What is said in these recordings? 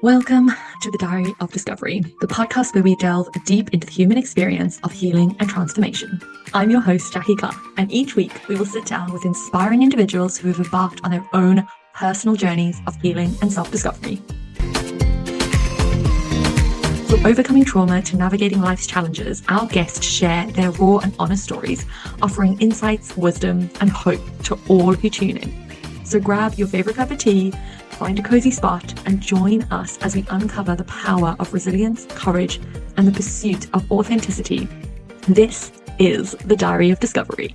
Welcome to the Diary of Discovery, the podcast where we delve deep into the human experience of healing and transformation. I'm your host, Jacky Clark, and each week we will sit down with inspiring individuals who have embarked on their own personal journeys of healing and self-discovery. From overcoming trauma to navigating life's challenges, our guests share their raw and honest stories, offering insights, wisdom, and hope to all who tune in. So grab your favorite cup of tea, find a cozy spot, and join us as we uncover the power of resilience, courage, and the pursuit of authenticity. This is the Diary of Discovery.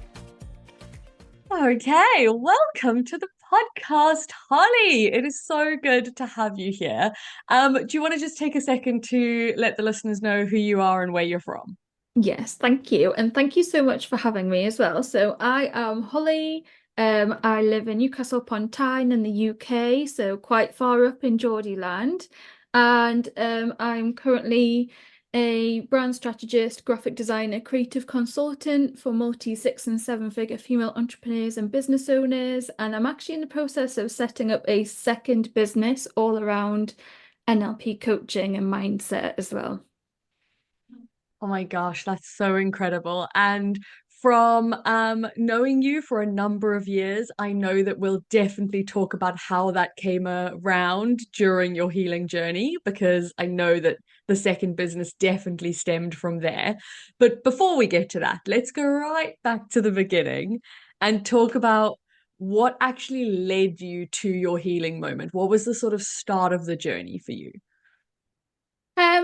Okay, welcome to the podcast, Hollie. It is so good to have you here. Do you want to just take a second to let the listeners know who you are and where you're from? Yes, thank you. And thank you so much for having me as well. So I am Hollie. I live in Newcastle upon Tyne in the UK, so quite far up in Geordieland. And I'm currently a brand strategist, graphic designer, creative consultant for multi 6 and 7 figure female entrepreneurs and business owners. And I'm actually in the process of setting up a second business all around NLP coaching and mindset as well. Oh my gosh, that's so incredible. And from knowing you for a number of years, I know that we'll definitely talk about how that came around during your healing journey, because I know that the second business definitely stemmed from there. But before we get to that, let's go right back to the beginning and talk about what actually led you to your healing moment. What was the sort of start of the journey for you?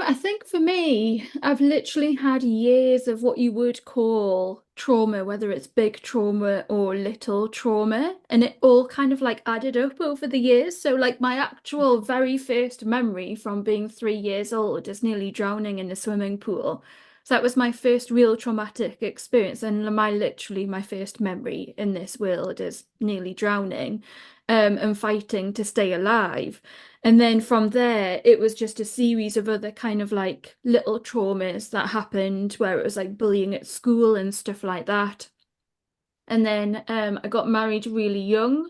I think for me, I've literally had years of what you would call trauma, whether it's big trauma or little trauma, and it all kind of like added up over the years. So, like, my actual very first memory from being 3 years old is nearly drowning in a swimming pool. So that was my first real traumatic experience, and my first memory in this world is nearly drowning, and fighting to stay alive. And then from there, it was just a series of other kind of like little traumas that happened where it was like bullying at school and stuff like that. And then I got married really young,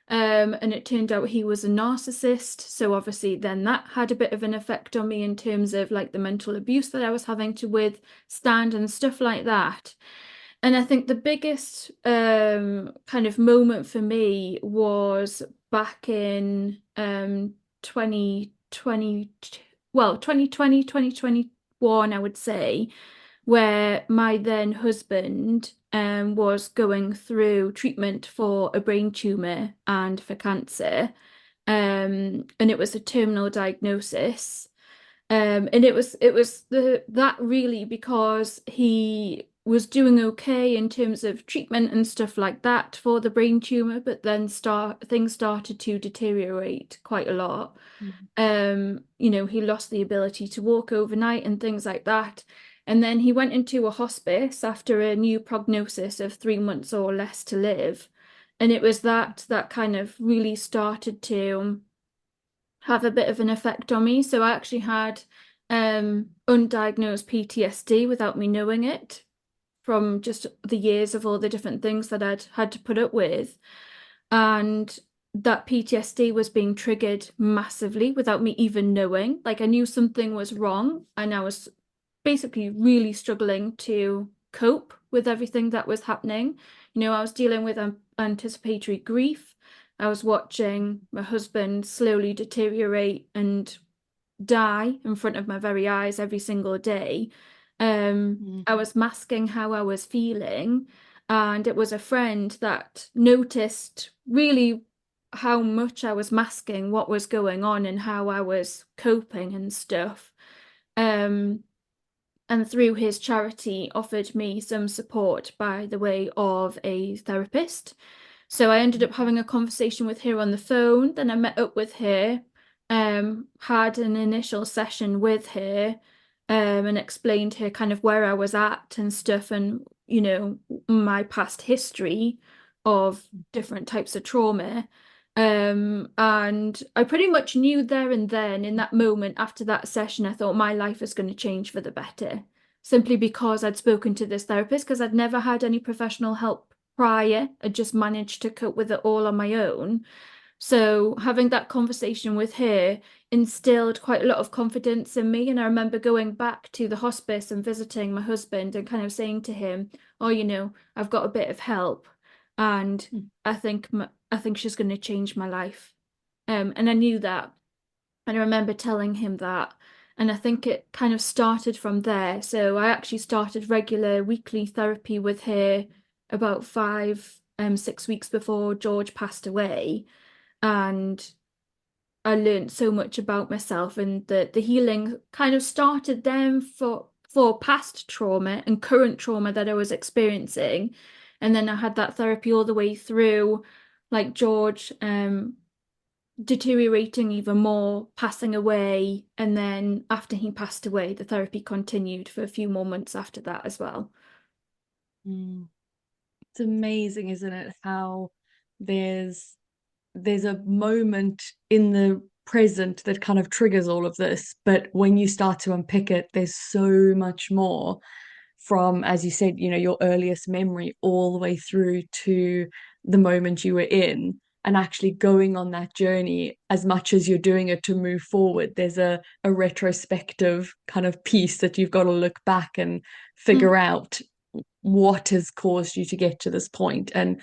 and it turned out he was a narcissist. So obviously, then that had a bit of an effect on me in terms of like the mental abuse that I was having to withstand and stuff like that. And I think the biggest kind of moment for me was back in 2020, well, 2020, 2021, I would say, where my then husband was going through treatment for a brain tumor and for cancer. And it was a terminal diagnosis. And it was that really because he was doing okay in terms of treatment and stuff like that for the brain tumor, but then things started to deteriorate quite a lot. He lost the ability to walk overnight and things like that. And then he went into a hospice after a new prognosis of 3 months or less to live. And it was that kind of really started to have a bit of an effect on me. So I actually had undiagnosed PTSD without me knowing it from just the years of all the different things that I'd had to put up with. And that PTSD was being triggered massively without me even knowing. Like I knew something was wrong and I was basically really struggling to cope with everything that was happening. I was dealing with anticipatory grief. I was watching my husband slowly deteriorate and die in front of my very eyes every single day. I was masking how I was feeling, and it was a friend that noticed really how much I was masking what was going on and how I was coping and stuff. Um, and through his charity offered me some support by the way of a therapist. So I ended up having a conversation with her on the phone. Then I met up with her, had an initial session with her, and explained her kind of where I was at and stuff, and my past history of different types of trauma. And I pretty much knew there and then in that moment after that session, I thought my life is going to change for the better, simply because I'd spoken to this therapist, because I'd never had any professional help prior. I just managed to cope with it all on my own. So having that conversation with her instilled quite a lot of confidence in me. And I remember going back to the hospice and visiting my husband and kind of saying to him, "Oh, I've got a bit of help, and I think she's going to change my life." And I knew that, and I remember telling him that. And I think it kind of started from there. So I actually started regular weekly therapy with her about 6 weeks before George passed away. And I learned so much about myself, and the healing kind of started then for past trauma and current trauma that I was experiencing. And then I had that therapy all the way through, like George deteriorating even more, passing away, and then after he passed away, the therapy continued for a few more months after that as well. Mm. It's amazing, isn't it? How there's there's a moment in the present that kind of triggers all of this, but when you start to unpick it, there's so much more from, as you said, your earliest memory all the way through to the moment you were in, and actually going on that journey as much as you're doing it to move forward. There's a retrospective kind of piece that you've got to look back and Mm. figure out what has caused you to get to this point. And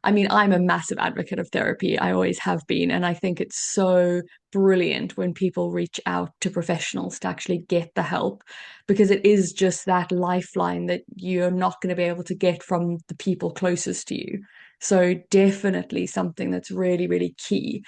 I mean, I'm a massive advocate of therapy. I always have been. And I think it's so brilliant when people reach out to professionals to actually get the help, because it is just that lifeline that you're not going to be able to get from the people closest to you. So, definitely something that's really, really key.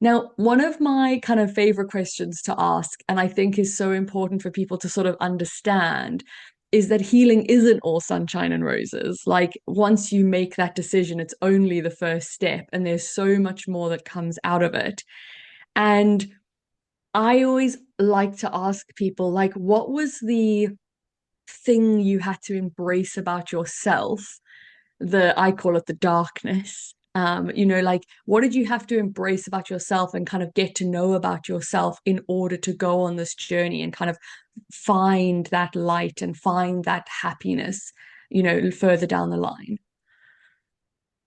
Now, one of my kind of favorite questions to ask, and I think is so important for people to sort of understand, is that healing isn't all sunshine and roses. Like, once you make that decision, it's only the first step, and there's so much more that comes out of it. And I always like to ask people, like, what was the thing you had to embrace about yourself, I call it the darkness. Like, what did you have to embrace about yourself and kind of get to know about yourself in order to go on this journey and kind of find that light and find that happiness, further down the line?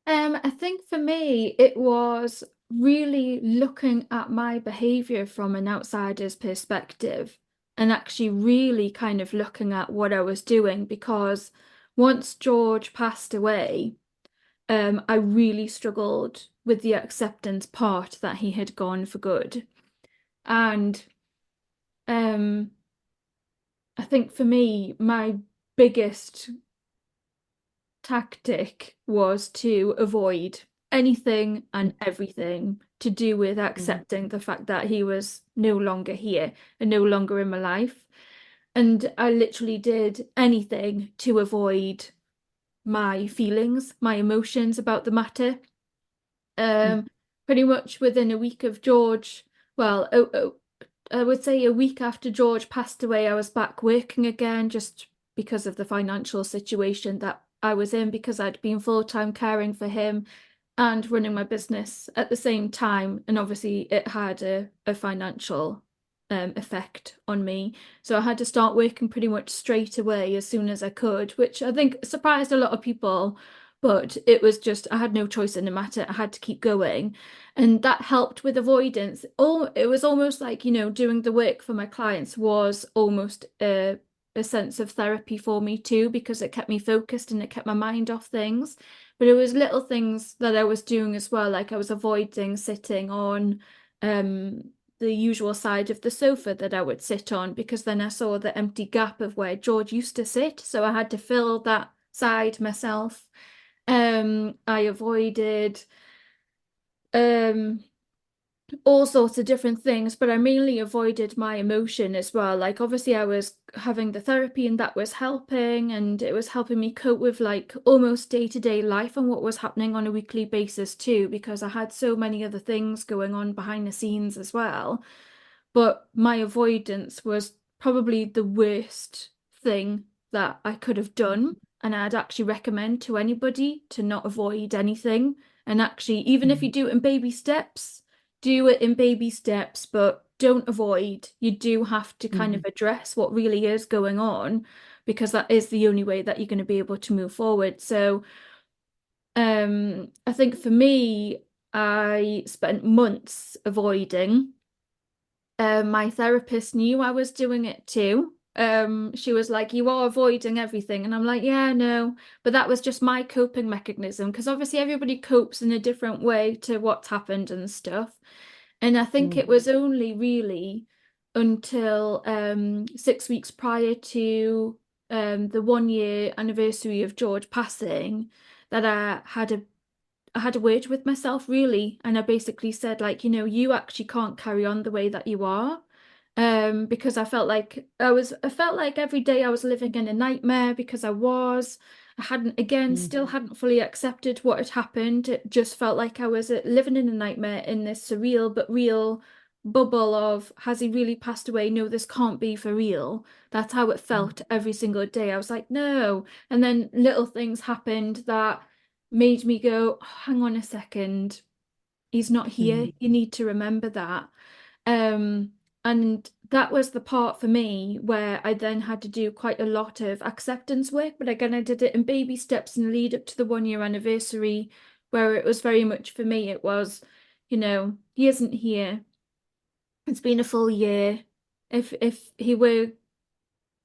I think for me, it was really looking at my behavior from an outsider's perspective and actually really kind of looking at what I was doing, because once George passed away, I really struggled with the acceptance part that he had gone for good. And um, I think for me, my biggest tactic was to avoid anything and everything to do with Mhm. accepting the fact that he was no longer here and no longer in my life. And I literally did anything to avoid my feelings, my emotions about the matter. Um, Pretty much within a week of George, well, I would say a week after George passed away, I was back working again just because of the financial situation that I was in, because I'd been full-time caring for him and running my business at the same time. And obviously, it had a financial effect on me. So I had to start working pretty much straight away as soon as I could, which I think surprised a lot of people. But it was just, I had no choice in the matter. I had to keep going. And that helped with avoidance. It was almost like, doing the work for my clients was almost a sense of therapy for me too, because it kept me focused and it kept my mind off things. But it was little things that I was doing as well, like I was avoiding sitting on the usual side of the sofa that I would sit on, because then I saw the empty gap of where George used to sit, so I had to fill that side myself. I avoided um all sorts of different things, but I mainly avoided my emotion as well. Like, obviously, I was having the therapy and that was helping, and it was helping me cope with like almost day-to-day life and what was happening on a weekly basis too, because I had so many other things going on behind the scenes as well. But my avoidance was probably the worst thing that I could have done. And I'd actually recommend to anybody to not avoid anything. And actually, even if you Mhm. do it in baby steps, do it in baby steps, but don't avoid. You do have to kind of Mhm. address what really is going on, because that is the only way that you're going to be able to move forward. So, I think for me, I spent months avoiding. My therapist knew I was doing it too. She was like, "You are avoiding everything," and I'm like, "Yeah, no," but that was just my coping mechanism because obviously everybody copes in a different way to what's happened and stuff. And I think it Mm, was only really until 6 weeks prior to the 1 year anniversary of George passing that I had a word with myself really, and I basically said like, you actually can't carry on the way that you are. Because I felt like every day I was living in a nightmare because I hadn't again mm, still hadn't fully accepted what had happened. It just felt like I was living in a nightmare in this surreal but real bubble of has he really passed away? No, this can't be for real. That's how it mm, felt every single day. I was like, no. And then little things happened that made me go, "Oh, hang on a second, he's not here. mm, You need to remember that." Um, and that was the part for me where I then had to do quite a lot of acceptance work, but again, I did it in baby steps and lead up to the 1 year anniversary, where it was very much for me, it was, he isn't here. It's been a full year. If he were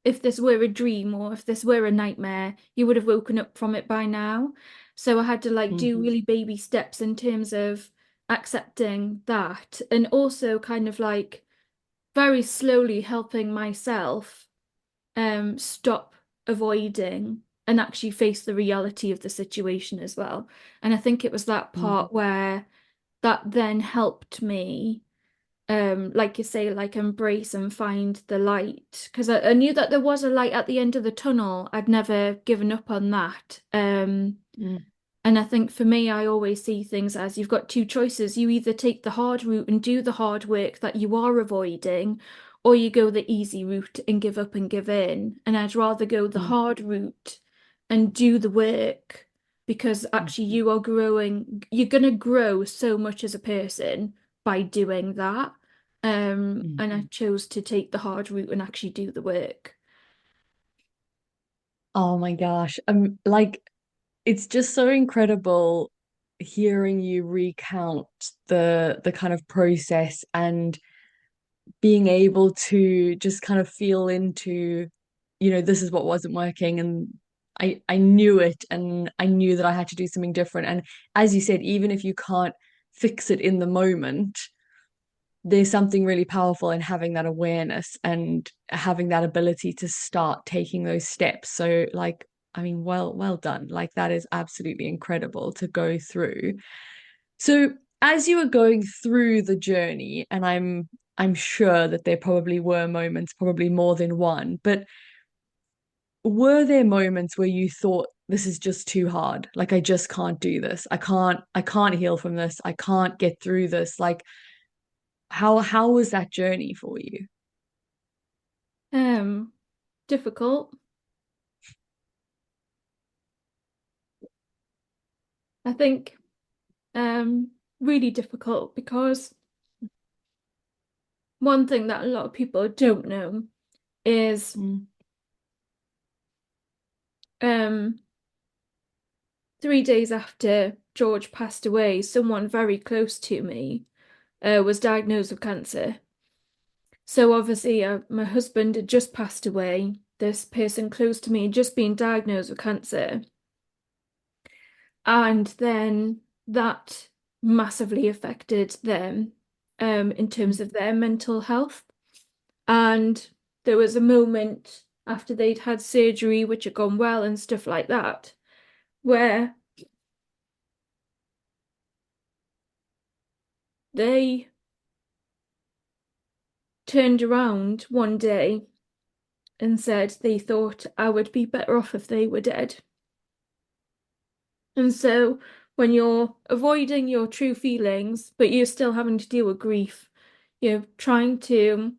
if this were a dream or if this were a nightmare, you would have woken up from it by now. So I had to like mm, do really baby steps in terms of accepting that and also kind of like very slowly helping myself stop avoiding and actually face the reality of the situation as well. And I think it was that mm, part where that then helped me like you say, like embrace and find the light. Because I knew that there was a light at the end of the tunnel. I'd never given up on that. mm, And I think for me, I always see things as you've got two choices. You either take the hard route and do the hard work that you are avoiding, or you go the easy route and give up and give in. And I'd rather go the mm, hard route and do the work because mm, actually you are growing, you're going to grow so much as a person by doing that. mm. And I chose to take the hard route and actually do the work. Oh my gosh. Like it's just so incredible hearing you recount the kind of process and being able to just kind of feel into, this is what wasn't working and I knew it and I knew that I had to do something different. And as you said, even if you can't fix it in the moment, there's something really powerful in having that awareness and having that ability to start taking those steps. So like, I mean, well done. Like that is absolutely incredible to go through. So as you were going through the journey, and I'm sure that there probably were moments, probably more than one, but were there moments where you thought this is just too hard? Like I just can't do this. I can't heal from this. I can't get through this. Like how was that journey for you? Um, Difficult. I think really difficult because one thing that a lot of people don't know is Mm, um 3 days after George passed away, someone very close to me was diagnosed with cancer. So obviously, my husband had just passed away. This person close to me had just been diagnosed with cancer, and then that massively affected them in terms mm, of their mental health. And there was a moment after they'd had surgery, which had gone well and stuff like that, where they turned around one day and said they thought I would be better off if they were dead. And so when you're avoiding your true feelings, but you're still having to deal with grief, you're trying to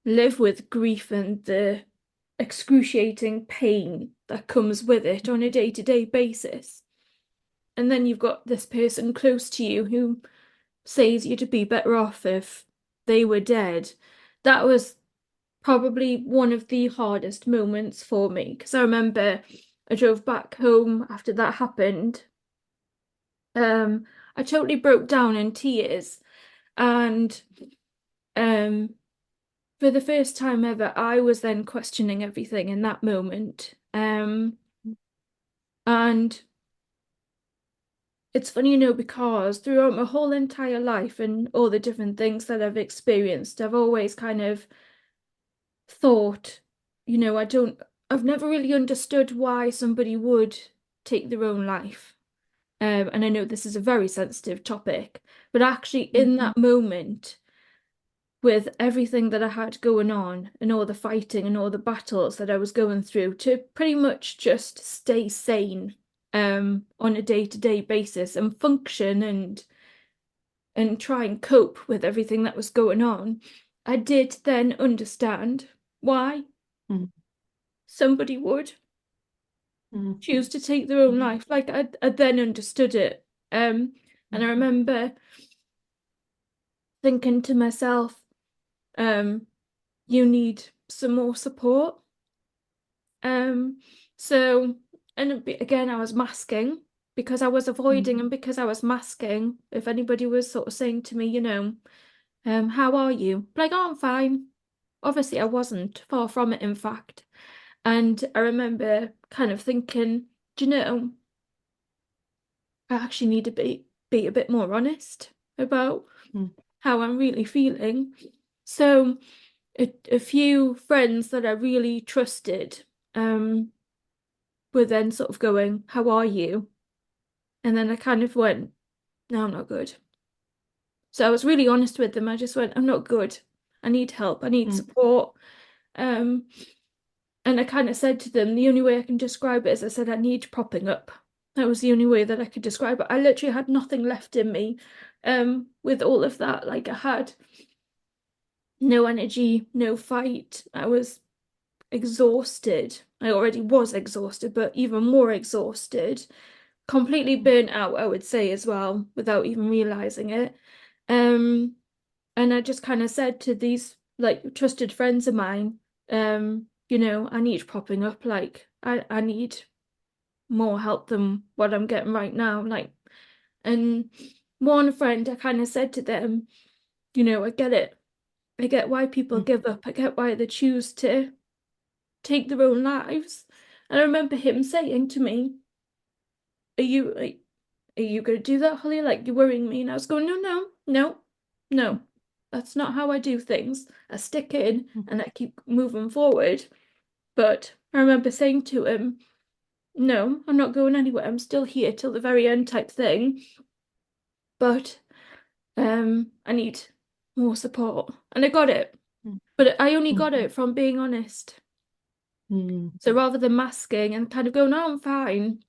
live with grief and the excruciating pain that comes with it on a day-to-day basis. And then you've got this person close to you who says you'd be better off if they were dead. That was probably one of the hardest moments for me because I remember I drove back home after that happened Um, I totally broke down in tears, and um, for the first time ever, I was then questioning everything in that moment. And it's funny, because throughout my whole entire life and all the different things that I've experienced, I've always kind of thought, I've never really understood why somebody would take their own life. And I know this is a very sensitive topic, but actually, Mm, in that moment, with everything that I had going on and all the fighting and all the battles that I was going through, to pretty much just stay sane on a day-to-day basis and function and try and cope with everything that was going on, I did then understand why mm, somebody would mm, choose to take their own life. Like I then understood it. And I mm, remember thinking to myself, um, you need some more support. Um, so, and again, I was masking because I was mm, avoiding, and because I was masking, if anybody was sort of saying to me, how are you? Like, oh, I'm fine. Obviously, I wasn't, far from it, in fact. And I remember kind of thinking, do you know, I actually need to be a bit more honest about mm, how I'm really feeling. So a few friends that I really trusted were then sort of going, how are you? And then I kind of went, no, I'm not good. So I was really honest with them. I just went, I'm not good. I need help. I need mm, support. Um, and I kind of said to them, the only way I can describe it is I said, I need propping up. That was the only way that I could describe it. I literally had nothing left in me with all of that. Like I had no energy, no fight. I was exhausted. I already was exhausted, but even more exhausted, completely burnt out, I would say as well, without even realizing it. Um, and I just kind of said to these like trusted friends of mine, I need propping up. Like I need more help than what I'm getting right now. Like, and one friend, I kind of said to them, I get it. I get why people mm, give up. I get why they choose to take their own lives. And I remember him saying to me, "Are you are you gonna do that, Holly? Like you're worrying me." And I was going, "No, no, no, no. That's not how I do things. I stick in mm, and I keep moving forward." But I remember saying to him, "No, I'm not going anywhere. I'm still here till the very end type thing. But I need more support." And I got it. mm, But I only mm, got it from being honest. mm. So rather than masking and kind of going, "No, I'm fine,"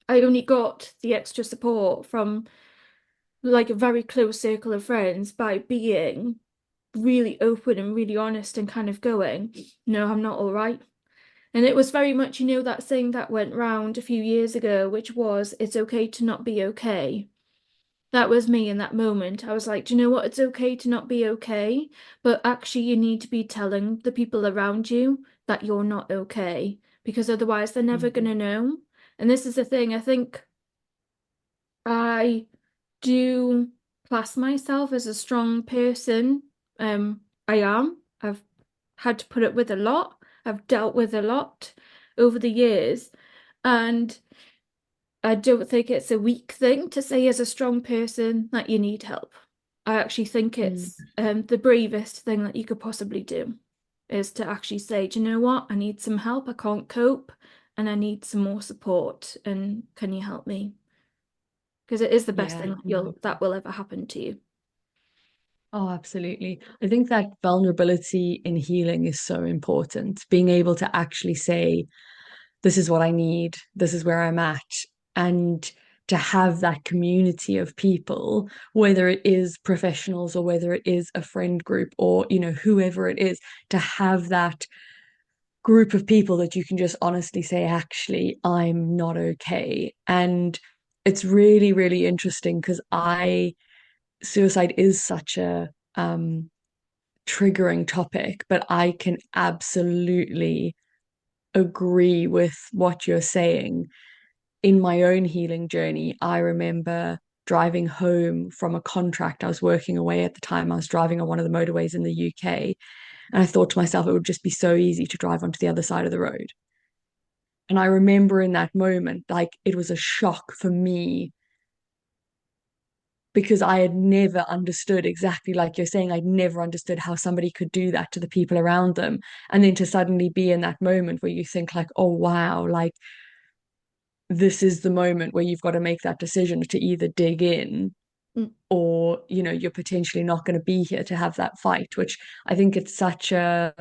I only got the extra support from like a very close circle of friends by being really open and really honest and kind of going, no, I'm not all right. And it was very much, that thing that went round a few years ago, which was, it's okay to not be okay. That was me in that moment. I was like, do you know what? It's okay to not be okay, but actually, you need to be telling the people around you that you're not okay, because otherwise, they're never Mm, going to know. And this is the thing, I think I do class myself as a strong person. I am. I've had to put up with a lot. I've dealt with a lot over the years, and I don't think it's a weak thing to say as a strong person that you need help. I actually think mm. it's the bravest thing that you could possibly do is to actually say, do you know what? I need some help. I can't cope, and I need some more support. And can you help me? Because it is the best Yeah. thing that will ever happen to you. Oh, absolutely. I think that vulnerability in healing is so important. Being able to actually say, this is what I need, this is where I'm at, and to have that community of people, whether it is professionals or whether it is a friend group or, whoever it is, to have that group of people that you can just honestly say, actually, I'm not okay. And it's really, really interesting because suicide is such a triggering topic, but I can absolutely agree with what you're saying. in my own healing journey, I remember driving home from a contract I was working away at the time. I was driving on one of the motorways in the UK, and I thought to myself, it would just be so easy to drive onto the other side of the road. And I remember in that moment, like it was a shock for me because I had never understood exactly like you're saying, I'd never understood how somebody could do that to the people around them. And then to suddenly be in that moment where you think like, oh wow, like this is the moment where you've got to make that decision to either dig in Mm, or, you're potentially not going to be here to have that fight, which I think it's such an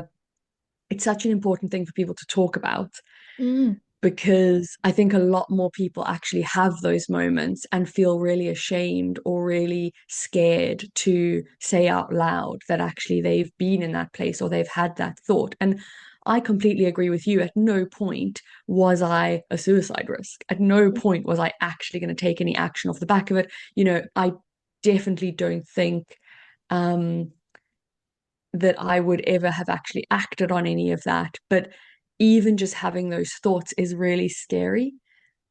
important thing for people to talk about mm, because I think a lot more people actually have those moments and feel really ashamed or really scared to say out loud that actually they've been in that place or they've had that thought. And I completely agree with you. At no point was I a suicide risk. At no mm, point was I actually going to take any action off the back of it. I definitely don't think um that I would ever have actually acted on any of that. But even just having those thoughts is really scary.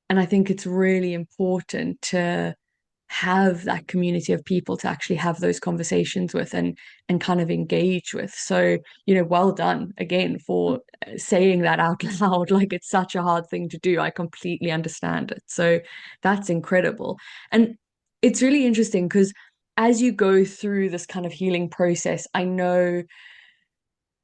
And I think it's really important to have that community of people to actually have those conversations with and kind of engage with. So, well done again mm. for saying that out loud. Like it's such a hard thing to do. I completely understand it. So that's incredible. And it's really interesting because as you go through this kind of healing process, I know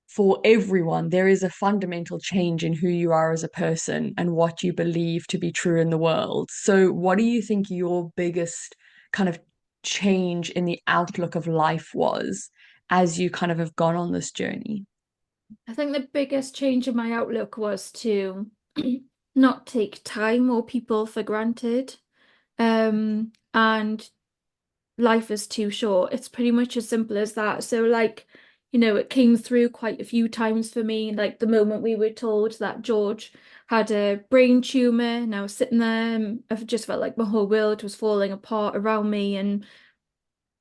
for everyone, there is a fundamental change in who you are as a person and what you believe to be true in the world. So, what do you think your biggest kind of change in the outlook of life was as you kind of have gone on this journey? I think the biggest change in my outlook was to not take time or people for granted. And life is too short. It's pretty much as simple as that. So, like, it came through quite a few times for me. Like the moment we were told that George had a brain tumor, and I was sitting there, and I just felt like my whole world was falling apart around me, and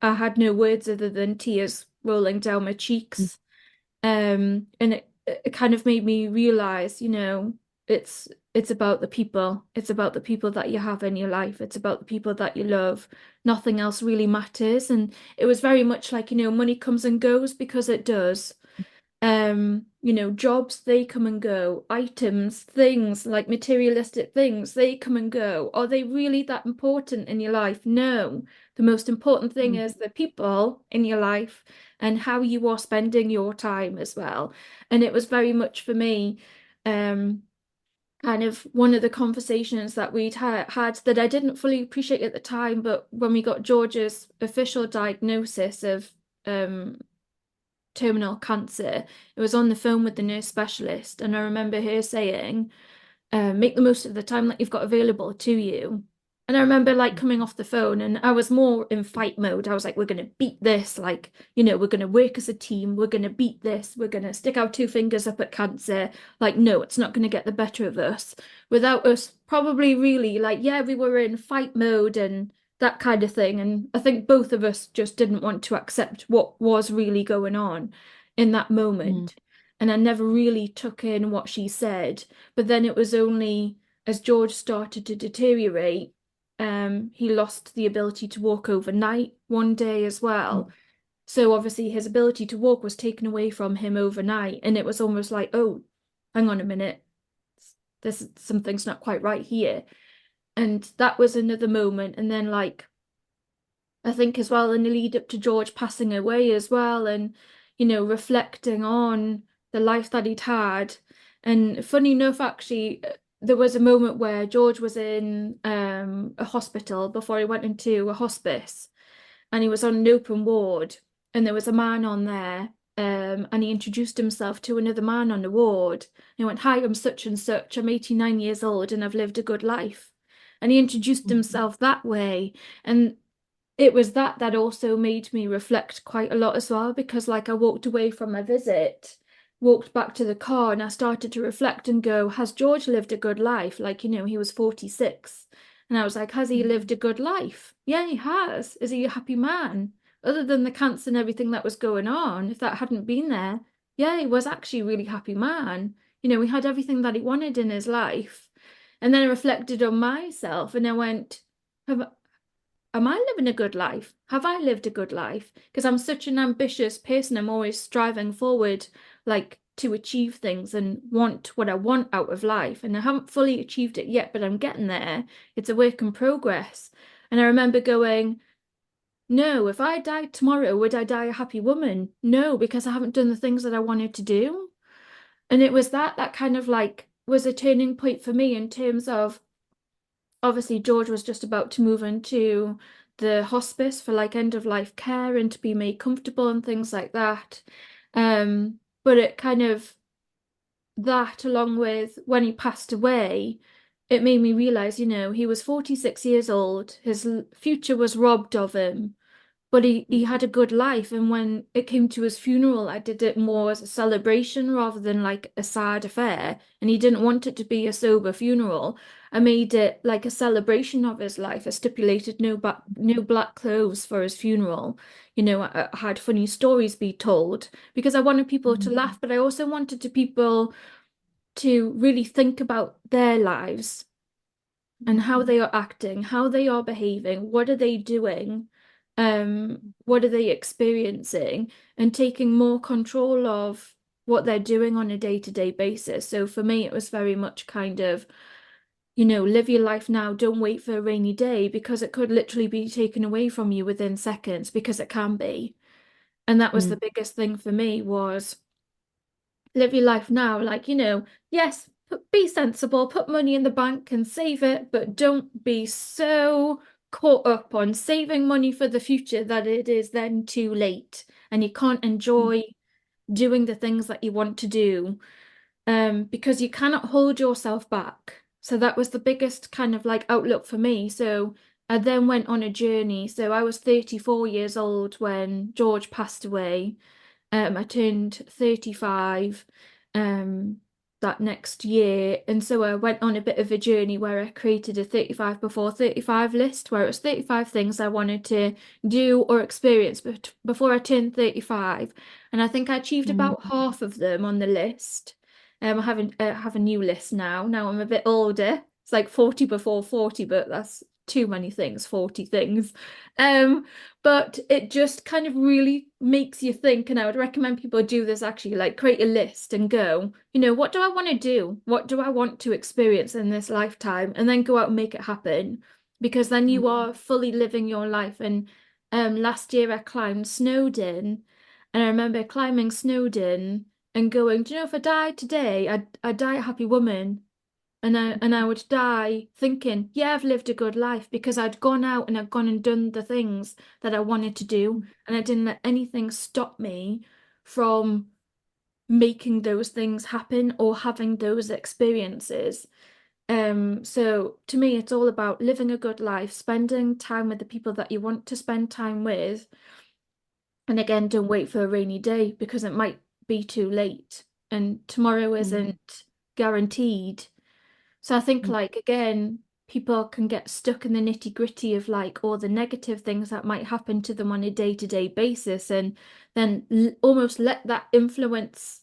I had no words other than tears rolling down my cheeks. And it kind of made me realize, it's about the people. It's about the people that you have in your life. It's about the people that you love. Nothing else really matters. And it was very much like, money comes and goes because it does. Jobs, they come and go. Items, things like materialistic things, they come and go. Are they really that important in your life? No. The most important thing Mm, is the people in your life and how you are spending your time as well. And it was very much for me, um, kind of one of the conversations that we'd had that I didn't fully appreciate at the time, but when we got George's official diagnosis of terminal cancer. It was on the phone with the nurse specialist, and I remember her saying, make the most of the time that you've got available to you. And I remember like coming off the phone and I was more in fight mode. I was like, we're going to beat this. Like, we're going to work as a team. We're going to beat this. We're going to stick our two fingers up at cancer. Like, no, it's not going to get the better of us without us probably really like, yeah, we were in fight mode and that kind of thing. And I think both of us just didn't want to accept what was really going on in that mm, moment. And I never really took in what she said. But then it was only as George started to deteriorate, he lost the ability to walk overnight one day as well. mm, So obviously his ability to walk was taken away from him overnight, and it was almost like, oh, hang on a minute, this something's not quite right here. And that was another moment. And then like I think as well in the lead up to George passing away as well, and reflecting on the life that he'd had. And funny enough, actually, there was a moment where George was in a hospital before he went into a hospice, and he was on an open ward, and there was a man on there. And he introduced himself to another man on the ward. And he went, "Hi, I'm such and such. I'm 89 years old and I've lived a good life." And he introduced mm, himself that way. And it was that also made me reflect quite a lot as well, because like I walked away from my visit, walked back to the car, and I started to reflect and go, has George lived a good life? Like, he was 46. And I was like, has he lived a good life? Yeah, he has. Is he a happy man? Other than the cancer and everything that was going on, if that hadn't been there, yeah, he was actually a really happy man. He had everything that he wanted in his life. And then I reflected on myself and I went, have, am I living a good life? Have I lived a good life? Because I'm such an ambitious person. I'm always striving forward, like to achieve things and want what I want out of life. And I haven't fully achieved it yet, but I'm getting there. It's a work in progress. And I remember going, no, if I died tomorrow, would I die a happy woman? No, because I haven't done the things that I wanted to do. And it was that kind of like was a turning point for me in terms of obviously George was just about to move into the hospice for like end of life care and to be made comfortable and things like that. But it kind of that along with when he passed away, it made me realize, he was 46 years old. His future was robbed of him, but he had a good life. And when it came to his funeral, I did it more as a celebration rather than like a sad affair. And he didn't want it to be a sober funeral. I made it like a celebration of his life. I stipulated no black clothes for his funeral. I had funny stories be told because I wanted people to laugh, but I also wanted to people to really think about their lives and how they are acting, how they are behaving, what are they doing, what are they experiencing, and taking more control of what they're doing on a day-to-day basis. So for me, it was very much kind of, live your life now, don't wait for a rainy day because it could literally be taken away from you within seconds because it can be. And that was the Mm. biggest thing for me was live your life now. Like, yes, be sensible, put money in the bank and save it, but don't be so caught up on saving money for the future that it is then too late and you can't enjoy doing the things that you want to do because you cannot hold yourself back. So that was the biggest kind of like outlook for me. So I then went on a journey. So I was 34 years old when George passed away. I turned 35 um, that next year. And so I went on a bit of a journey where I created a 35 before 35 list, where it was 35 things I wanted to do or experience before I turned 35. And I think I achieved Mm. about half of them on the list. I have a new list now. Now I'm a bit older. It's like 40 before 40, but that's too many things, 40 things. Um, but it just kind of really makes you think, and I would recommend people do this actually, like create a list and go, what do I want to do? What do I want to experience in this lifetime? And then go out and make it happen. Because then you are fully living your life. And last year I climbed Snowdon, and I remember climbing Snowdon and going, do you know, if I died today, I'd die a happy woman. And I would die thinking, yeah, I've lived a good life because I'd gone out and I'd gone and done the things that I wanted to do, and I didn't let anything stop me from making those things happen or having those experiences. So to me, it's all about living a good life, spending time with the people that you want to spend time with, and again, don't wait for a rainy day because it might be too late, and tomorrow isn't guaranteed. So I think like again, people can get stuck in the nitty-gritty of like all the negative things that might happen to them on a day-to-day basis and then almost let that influence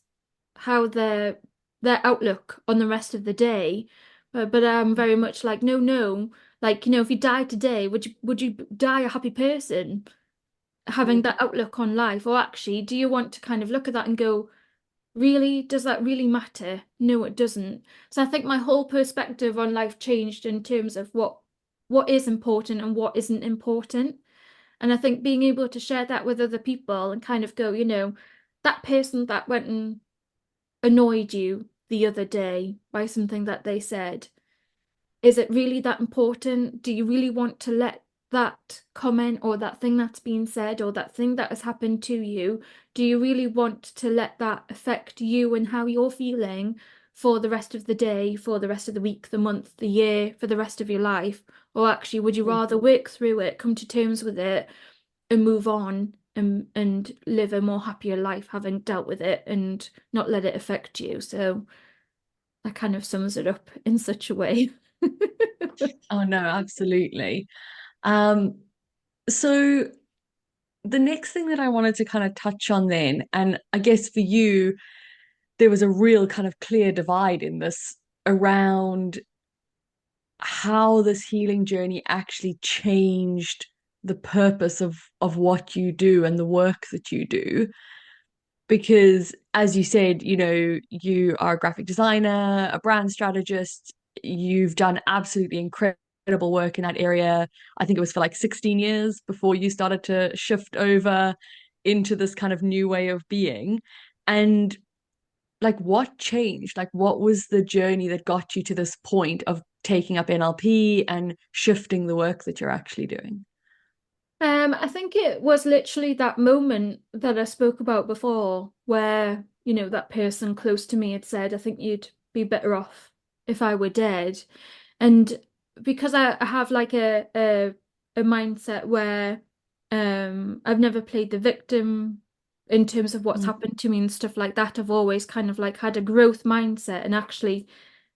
how their outlook on the rest of the day. But I'm very much like, no, no. Like, if you died today, would you die a happy person having that outlook on life? Or actually, do you want to kind of look at that and go, really, does that really matter? No, it doesn't. So I think my whole perspective on life changed in terms of what is important and what isn't important. And I think being able to share that with other people and kind of go, that person that went and annoyed you the other day by something that they said, is it really that important? Do you really want to let that comment or that thing that's been said or that thing that has happened to you, do you really want to let that affect you and how you're feeling for the rest of the day, for the rest of the week, the month, the year, for the rest of your life? Or actually, would you rather work through it, come to terms with it, and move on and live a more happier life having dealt with it and not let it affect you? So that kind of sums it up in such a way. Oh no, absolutely. Um, so the next thing that I wanted to kind of touch on then, and I guess for you, there was a real kind of clear divide in this around how this healing journey actually changed the purpose of what you do and the work that you do. Because as you said, you are a graphic designer, a brand strategist, you've done absolutely incredible work in that area. I think it was for like 16 years before you started to shift over into this kind of new way of being. And like what changed? Like what was the journey that got you to this point of taking up NLP and shifting the work that you're actually doing? I think it was literally that moment that I spoke about before, where, that person close to me had said, I think you'd be better off if I were dead. And because I have like a mindset where I've never played the victim in terms of what's Mm, happened to me and stuff like that. I've always kind of like had a growth mindset, and actually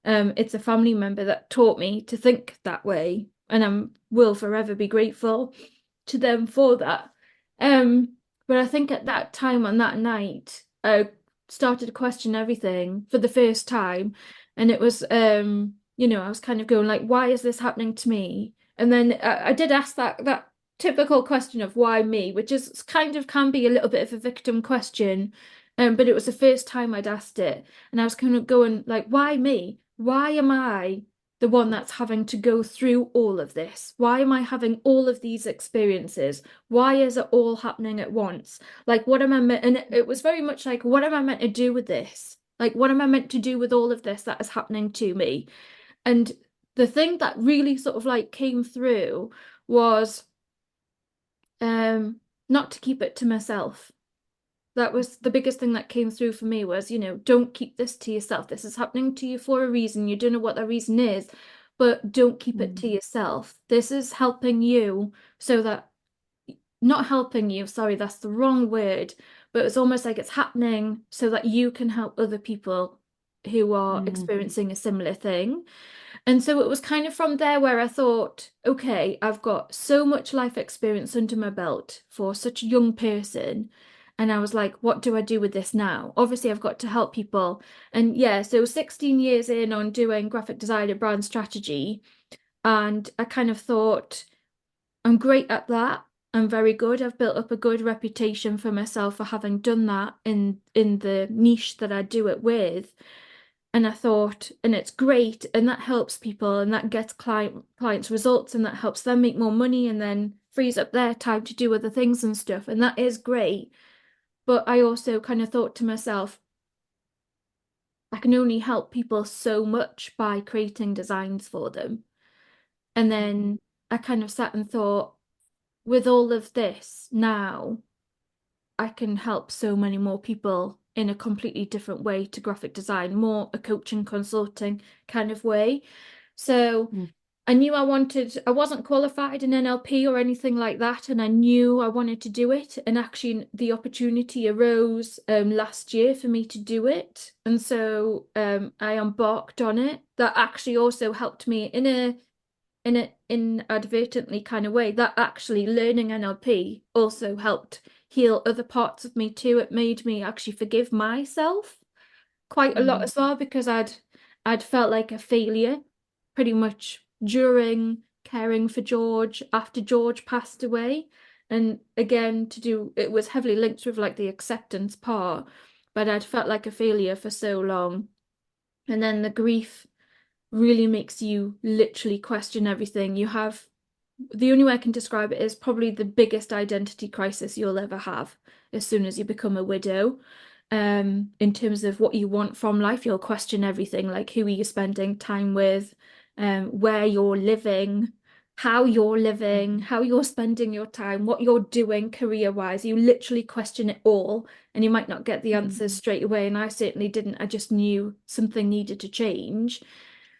it's a family member that taught me to think that way, and will forever be grateful to them for that. Um, but I think at that time on that night, I started to question everything for the first time, and it was I was kind of going like, why is this happening to me? And then I did ask that typical question of why me, which is kind of can be a little bit of a victim question. But it was the first time I'd asked it, and I was kind of going like, why me? Why am I the one that's having to go through all of this? Why am I having all of these experiences? Why is it all happening at once? Like, what am I meant? And it was very much like, what am I meant to do with this? Like, what am I meant to do with all of this that is happening to me? And the thing that really sort of like came through was not to keep it to myself. That was the biggest thing that came through for me was, don't keep this to yourself. This is happening to you for a reason. You don't know what that reason is, but don't keep it to mm, yourself. This is helping you so that, not helping you, sorry, that's the wrong word, but it's almost like it's happening so that you can help other people who are mm, experiencing a similar thing. And so it was kind of from there where I thought, okay, I've got so much life experience under my belt for such a young person. And I was like, what do I do with this now? Obviously, I've got to help people. And yeah, so 16 years in on doing graphic design and brand strategy. And I kind of thought, I'm great at that. I'm very good. I've built up a good reputation for myself for having done that in the niche that I do it with. And I thought, and it's great, and that helps people, and that gets clients results, and that helps them make more money, and then frees up their time to do other things and stuff, and that is great. But I also kind of thought to myself, I can only help people so much by creating designs for them. And then I kind of sat and thought, with all of this now, I can help so many more people in a completely different way to graphic design, more a coaching consulting kind of way. So mm, I knew I wasn't qualified in NLP or anything like that, and I knew I wanted to do it. And actually, the opportunity arose last year for me to do it. And so I embarked on it. That actually also helped me in a inadvertently kind of way. That actually learning NLP also helped heal other parts of me too. It made me actually forgive myself quite a lot mm, as well, because I'd felt like a failure pretty much during caring for George after George passed away. And again, it was heavily linked with like the acceptance part, but I'd felt like a failure for so long. And then the grief really makes you literally question everything. You have The only way I can describe it is probably the biggest identity crisis you'll ever have as soon as you become a widow. In terms of what you want from life, you'll question everything, like who are you spending time with, where you're living, mm, how you're spending your time, what you're doing career-wise. You literally question it all, and you might not get the mm, answers straight away. And I certainly didn't. I just knew something needed to change.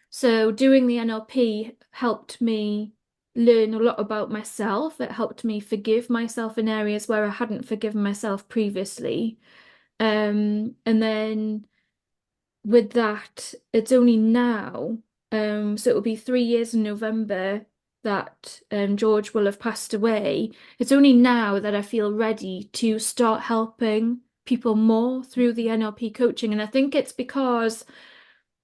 So doing the NLP helped me learn a lot about myself. It helped me forgive myself in areas where I hadn't forgiven myself previously. And then with that, it's only now, so it'll be 3 years in November that George will have passed away. It's only now that I feel ready to start helping people more through the NLP coaching. And I think it's because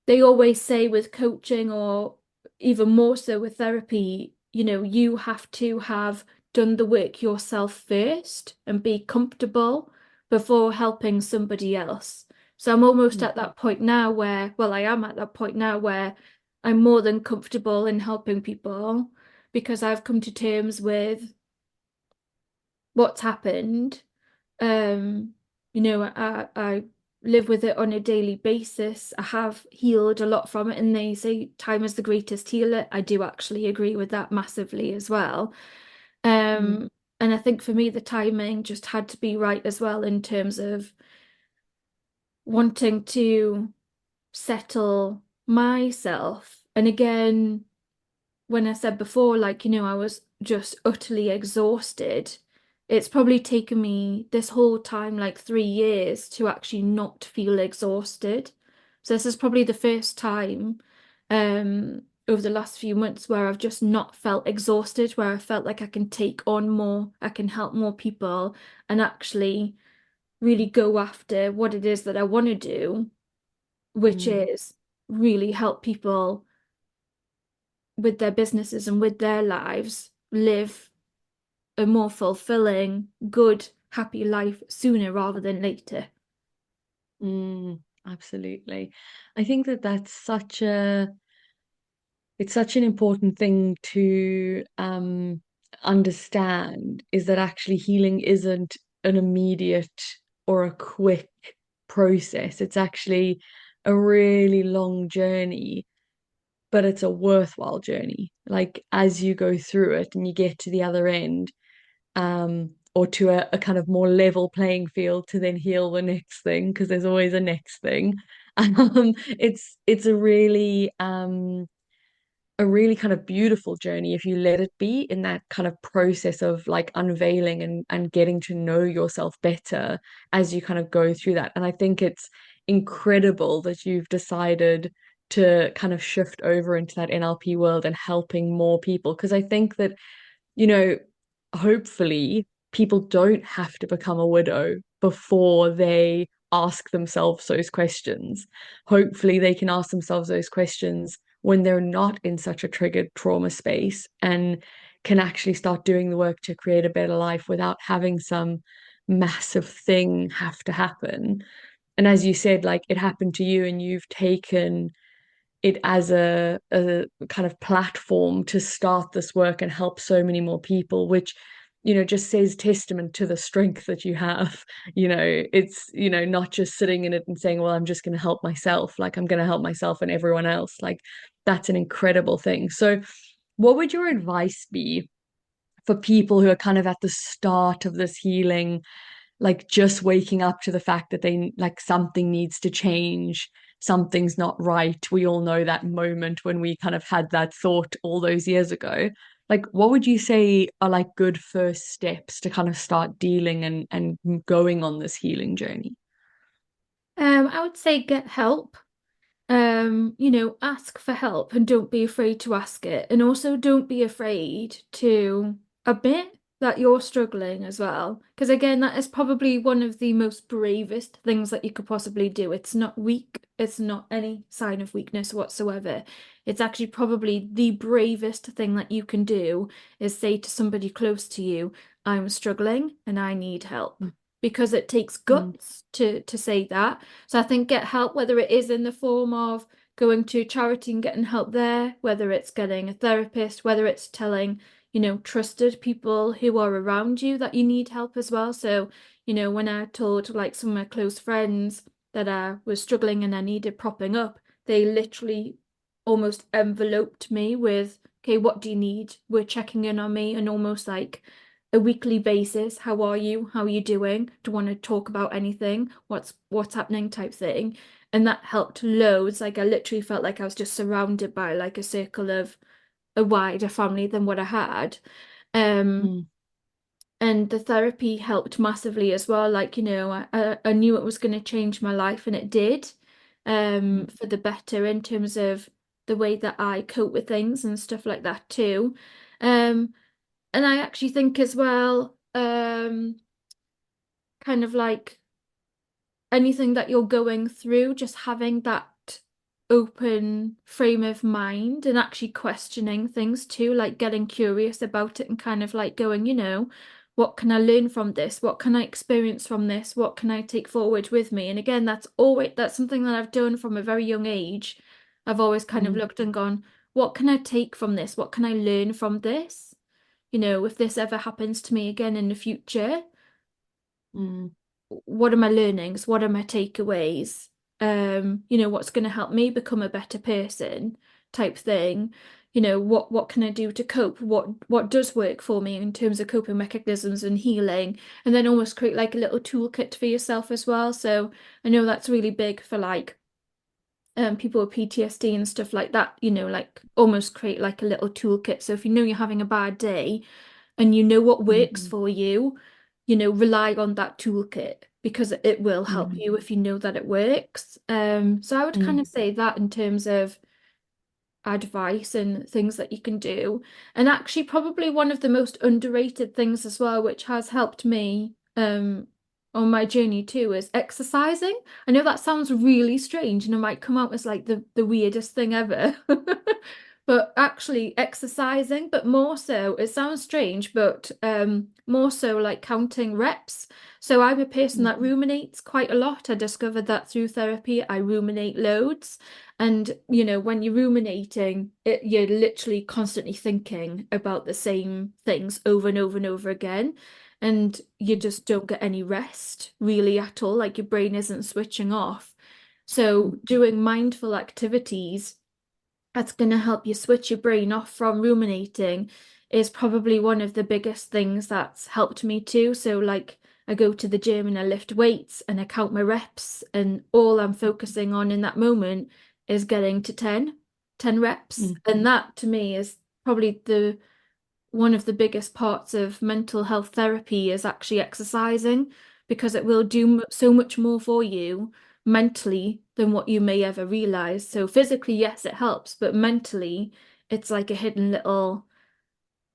they always say with coaching or even more so with therapy, you have to have done the work yourself first and be comfortable before helping somebody else. So I'm almost Mm, at that point now where, well, I am at that point now where I'm more than comfortable in helping people because I've come to terms with what's happened. Um, I live with it on a daily basis. I have healed a lot from it, and they say time is the greatest healer. I do actually agree with that massively as well. mm, Um, and I think for me, the timing just had to be right as well in terms of wanting to settle myself. And again, when I said before, like, I was just utterly exhausted, it's probably taken me this whole time, like 3 years, to actually not feel exhausted. So this is probably the first time over the last few months where I've just not felt exhausted, where I felt like I can take on more, I can help more people, and actually really go after what it is that I want to do, which mm, is really help people with their businesses and with their lives live a more fulfilling, good, happy life sooner rather than later. absolutely. I think that that's such a it's such an important thing to understand is that actually healing isn't an immediate or a quick process. It's actually a really long journey, but it's a worthwhile journey. Like as you go through it and you get to the other end, or to a kind of more level playing field to then heal the next thing, because there's always a next thing. It's a really kind of beautiful journey if you let it be in that kind of process of like unveiling and getting to know yourself better as you kind of go through that. And I think it's incredible that you've decided to kind of shift over into that NLP world and helping more people. Because I think that, you know, hopefully people don't have to become a widow before they ask themselves those questions. Hopefully they can ask themselves those questions when they're not in such a triggered trauma space and can actually start doing the work to create a better life without having some massive thing have to happen. And as you said, like it happened to you and you've taken it as a kind of platform to start this work and help so many more people, which, just says testament to the strength that you have. It's, not just sitting in it and saying, well, I'm just going to help myself. Like I'm going to help myself and everyone else. Like that's an incredible thing. So, what would your advice be for people who are kind of at the start of this healing, like just waking up to the fact that they like something needs to change, something's not right. We all know that moment when we kind of had that thought all those years ago. Like, what would you say are like good first steps to kind of start dealing and going on this healing journey? I would say get help. Ask for help and don't be afraid to ask it. And also don't be afraid to admit that you're struggling as well. Because again, that is probably one of the most bravest things that you could possibly do. It's not weak, it's not any sign of weakness whatsoever. It's actually probably the bravest thing that you can do is say to somebody close to you, I'm struggling and I need help. Because it takes Mm, guts to say that. So I think get help, whether it is in the form of going to charity and getting help there, whether it's getting a therapist, whether it's telling, trusted people who are around you that you need help as well. So, when I told like some of my close friends that I was struggling and I needed propping up, they literally almost enveloped me with, okay, what do you need? We're checking in on me and almost like a weekly basis. How are you? How are you doing? Do you want to talk about anything? What's happening type thing. And that helped loads. Like I literally felt like I was just surrounded by like a circle of a wider family than what I had. Um, mm, and the therapy helped massively as well. Like, I knew it was going to change my life and it did, mm, for the better in terms of the way that I cope with things and stuff like that too. Um, and I actually think as well, kind of like anything that you're going through, just having that open frame of mind and actually questioning things too, like getting curious about it and kind of like going, what can I learn from this? What can I experience from this? What can I take forward with me? And again, that's something that I've done from a very young age. I've always kind of Mm, looked and gone, what can I take from this? What can I learn from this? If this ever happens to me again in the future, mm, what are my learnings? What are my takeaways? What's going to help me become a better person type thing. What can I do to cope? What does work for me in terms of coping mechanisms and healing? And then almost create like a little toolkit for yourself as well. So I know that's really big for like people with PTSD and stuff like that, like almost create like a little toolkit. So if you know you're having a bad day, and you know what works mm, for you, rely on that toolkit because it will help mm, you if you know that it works. So I would kind mm, of say that in terms of advice and things that you can do. And actually, probably one of the most underrated things as well, which has helped me on my journey too, is exercising. I know that sounds really strange and it might come out as like the weirdest thing ever. But actually exercising, but more so, it sounds strange, but more so like counting reps. So I'm a person that mm, ruminates quite a lot. I discovered that through therapy. I ruminate loads. And, when you're ruminating, you're literally constantly thinking about the same things over and over and over again. And you just don't get any rest really at all. Like your brain isn't switching off. So doing mindful activities that's going to help you switch your brain off from ruminating is probably one of the biggest things that's helped me too. So, like, I go to the gym and I lift weights and I count my reps, and all I'm focusing on in that moment is getting to 10 reps. mm, And that to me is probably the one of the biggest parts of mental health therapy is actually exercising because it will do so much more for you mentally than what you may ever realize. So physically, yes, it helps, but mentally, it's like a hidden little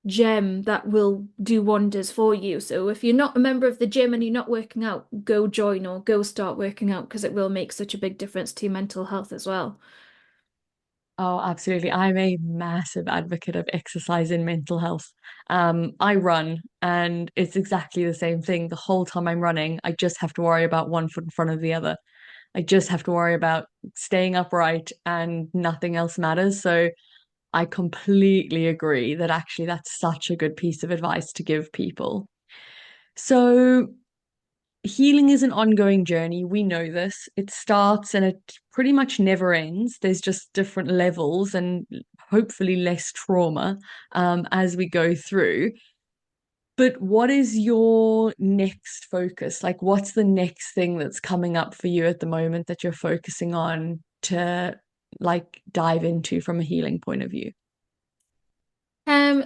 gem that will do wonders for you. So if you're not a member of the gym and you're not working out, go join or go start working out because it will make such a big difference to your mental health as well. Oh, absolutely. I'm a massive advocate of exercise in mental health. I run and it's exactly the same thing. The whole time I'm running, I just have to worry about one foot in front of the other. I just have to worry about staying upright and nothing else matters. So I completely agree that actually that's such a good piece of advice to give people. So healing is an ongoing journey. We know this. It starts and it pretty much never ends. There's just different levels and hopefully less trauma as we go through. But what is your next focus? Like, what's the next thing that's coming up for you at the moment that you're focusing on to like dive into from a healing point of view?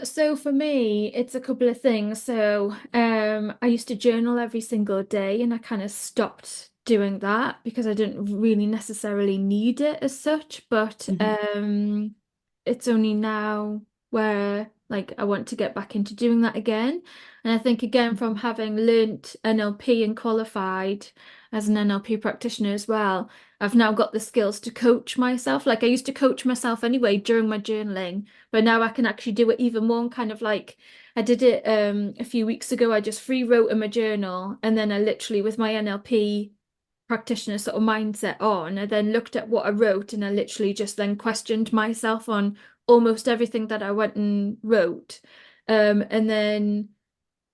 So for me, it's a couple of things. So, I used to journal every single day and I kind of stopped doing that because I didn't really necessarily need it as such, but Hmm. it's only now where like I want to get back into doing that again. And I think again from having learnt NLP and qualified as an NLP practitioner as well, I've now got the skills to coach myself. Like I used to coach myself anyway during my journaling. But now I can actually do it even more and kind of like I did it a few weeks ago. I just free wrote in my journal and then I literally with my NLP practitioner sort of mindset on, I then looked at what I wrote and I literally just then questioned myself on almost everything that I went and wrote. And then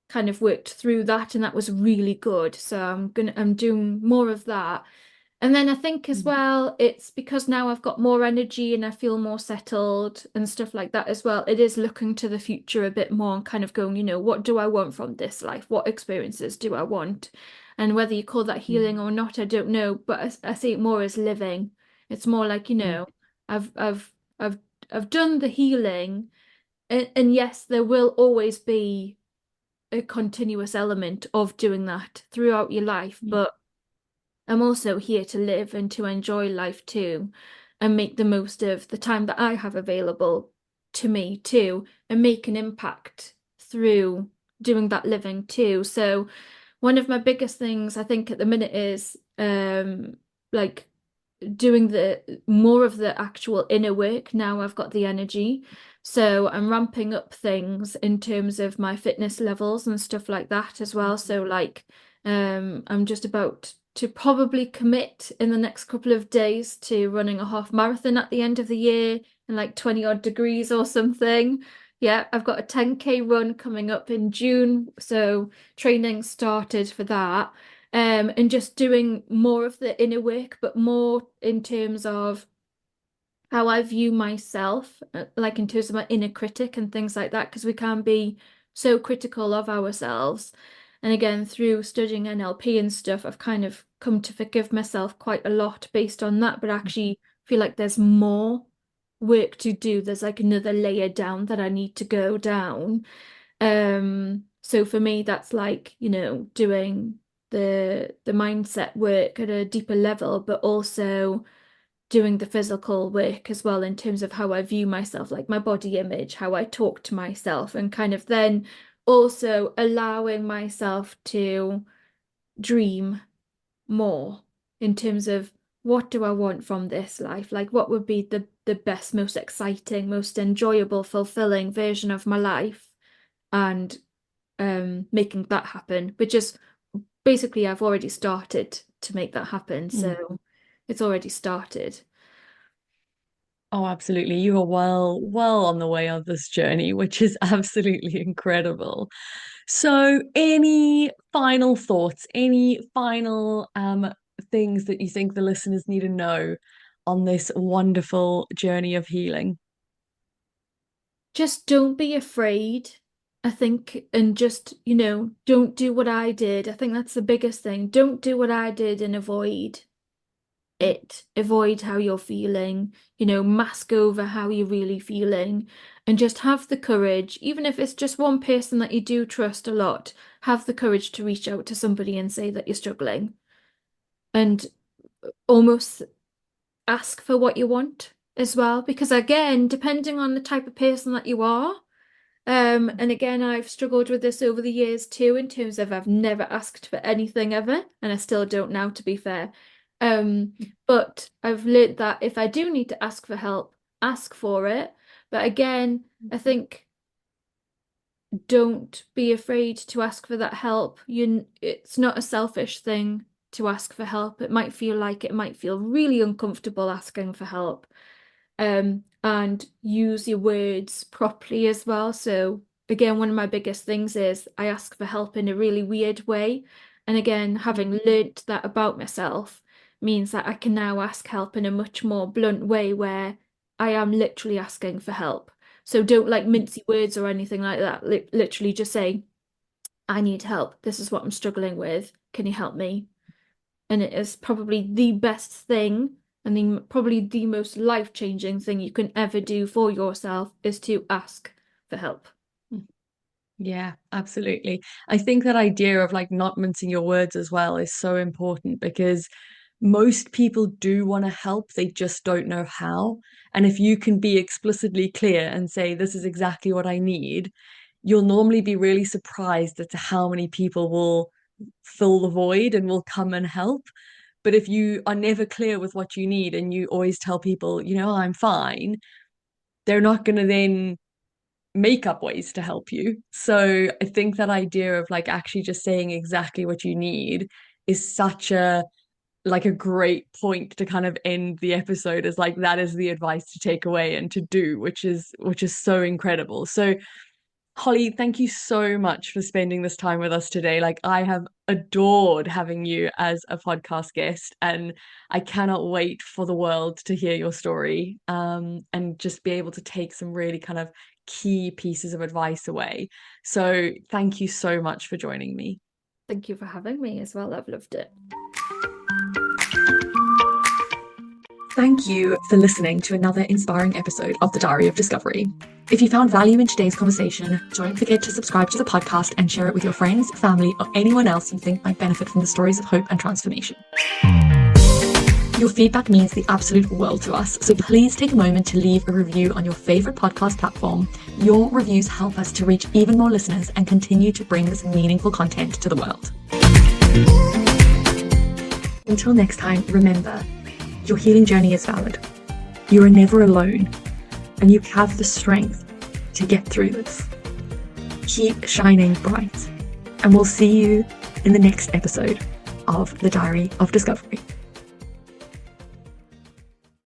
kind of worked through that and that was really good. So I'm doing more of that. And then I think as well, it's because now I've got more energy and I feel more settled and stuff like that as well. It is looking to the future a bit more and kind of going, what do I want from this life? What experiences do I want? And whether you call that healing or not, I don't know. But I see it more as living. It's more like, I've I've I've I've done the healing, and yes, there will always be a continuous element of doing that throughout your life, but I'm also here to live and to enjoy life too, and make the most of the time that I have available to me too, and make an impact through doing that living too. So one of my biggest things I think at the minute is like doing the more of the actual inner work now I've got the energy. So I'm ramping up things in terms of my fitness levels and stuff like that as well. So like I'm just about to probably commit in the next couple of days to running a half marathon at the end of the year in like 20 odd degrees or something. Yeah, I've got a 10K run coming up in June, so training started for that. And just doing more of the inner work, but more in terms of how I view myself, like in terms of my inner critic and things like that, because we can be so critical of ourselves. And again, through studying NLP and stuff, I've kind of come to forgive myself quite a lot based on that, but actually feel like there's more work to do. There's like another layer down that I need to go down. So for me, that's like, doing the mindset work at a deeper level, but also doing the physical work as well in terms of how I view myself, like my body image, how I talk to myself, and kind of then also allowing myself to dream more in terms of what do I want from this life? Like what would be the best, most exciting, most enjoyable, fulfilling version of my life, and making that happen. But just basically I've already started to make that happen. Mm. So it's already started. Oh, absolutely. You are well on the way of this journey, which is absolutely incredible. So, any final thoughts, any final things that you think the listeners need to know on this wonderful journey of healing? Just don't be afraid, I think, and just, don't do what I did. I think that's the biggest thing. Don't do what I did and avoid it. Avoid how you're feeling, mask over how you're really feeling, and just have the courage, even if it's just one person that you do trust a lot, have the courage to reach out to somebody and say that you're struggling, and almost ask for what you want as well. Because again, depending on the type of person that you are, and again, I've struggled with this over the years too, in terms of I've never asked for anything ever, and I still don't now, to be fair. Um, but I've learned that if I do need to ask for help, ask for it. But again, I think don't be afraid to ask for that help. It's not a selfish thing to ask for help. It might feel really uncomfortable asking for help. And use your words properly as well. So again, one of my biggest things is I ask for help in a really weird way. And again, having learnt that about myself means that I can now ask help in a much more blunt way where I am literally asking for help. So don't like mincy words or anything like that. Literally just say, I need help. This is what I'm struggling with. Can you help me? And it is probably the best thing, and probably the most life-changing thing you can ever do for yourself is to ask for help. Yeah, absolutely. I think that idea of like not mincing your words as well is so important because most people do want to help, they just don't know how. And if you can be explicitly clear and say, this is exactly what I need, you'll normally be really surprised as to how many people will fill the void and will come and help. But if you are never clear with what you need and you always tell people, I'm fine, they're not going to then make up ways to help you. So I think that idea of like actually just saying exactly what you need is such a great point to kind of end the episode, as like that is the advice to take away and to do, which is so incredible. So Hollie, thank you so much for spending this time with us today. Like, I have adored having you as a podcast guest, and I cannot wait for the world to hear your story, and just be able to take some really kind of key pieces of advice away. So, thank you so much for joining me. Thank you for having me as well. I've loved it. Thank you for listening to another inspiring episode of the Diary of Discovery. If you found value in today's conversation, don't forget to subscribe to the podcast and share it with your friends, family, or anyone else you think might benefit from the stories of hope and transformation. Your feedback means the absolute world to us, so please take a moment to leave a review on your favorite podcast platform. Your reviews help us to reach even more listeners and continue to bring this meaningful content to the world. Until next time, remember, Your healing journey is valid. You are never alone, and you have the strength to get through this. Keep shining bright, and we'll see you in the next episode of The Diary of Discovery.